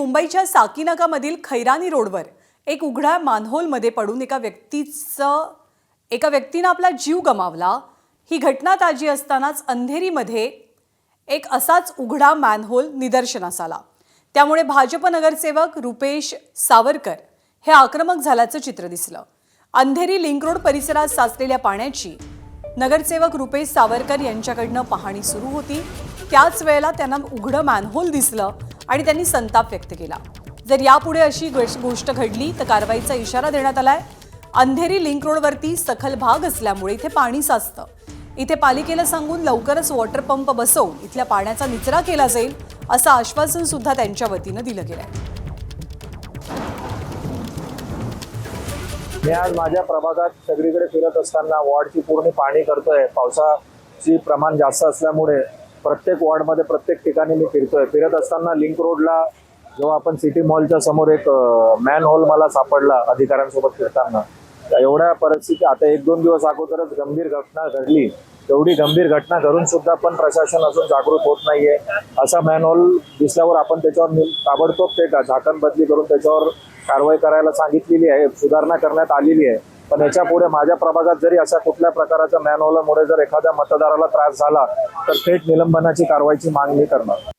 मुंबईच्या साकीनाकामधील खैरानी रोडवर एक उघड्या मानहोलमध्ये पडून एका व्यक्तीनं आपला जीव गमावला। ही घटना ताजी असतानाच अंधेरीमध्ये एक असाच उघडा मॅनहोल निदर्शनास आला। त्यामुळे भाजप नगरसेवक रुपेश सावरकर हे आक्रमक झाल्याचं चित्र दिसलं। अंधेरी लिंक रोड परिसरात साचलेल्या पाण्याची नगरसेवक रुपेश सावरकर यांच्याकडनं पाहणी सुरू होती। त्याच वेळेला त्यांना उघडं मॅनहोल दिसलं आणि त्यांनी संताप व्यक्त केला। जर यापुढे अशी गोष्ट घडली तर कारवाईचा इशारा देण्यात आलाय। अंधेरी लिंक रोडवरती सखल भाग असल्यामुळे इथे पाणी साचतं। इथे पालिकेला सांगून लवकरच वॉटर पंप बसवून इथल्या पाण्याचा निचरा केला जाईल असं आश्वासन सुद्धा त्यांच्या वतीनं दिलं गेलंय। मी आज माझ्या प्रभागात सगळीकडे फिरत असताना वॉर्डची पूर्ण पाणी करतोय। पावसाची प्रमाण जास्त असल्यामुळे प्रत्येक वॉर्डमध्ये प्रत्येक ठिकाणी मी फिरतोय। फिरत असताना लिंक रोडला जेव्हा आपण सिटी मॉलच्या समोर एक मॅन होल मला सापडला अधिकाऱ्यांसोबत फिरताना। एवढ्या परिस्थिती आता 1-2 दिवस अगोदरच गंभीर घटना घडली। एवढी गंभीर घटना घडून सुद्धा पण प्रशासन अजून जागृत होत नाहीये। असा मॅन होल दिसल्यावर आपण त्याच्यावर ताबडतोब ते झाकण बदली करून त्याच्यावर कारवाई करायला सांगितलेली आहे, सुधारणा करण्यात आलेली आहे। पण याच्या पुढे माझ्या प्रभागात जरी अशा कुठल्या प्रकारच्या मॅन होलमुळे जर एखाद्या मतदाराला त्रास झाला तर थेट निलंबनाची कारवाईची मागणी करणार।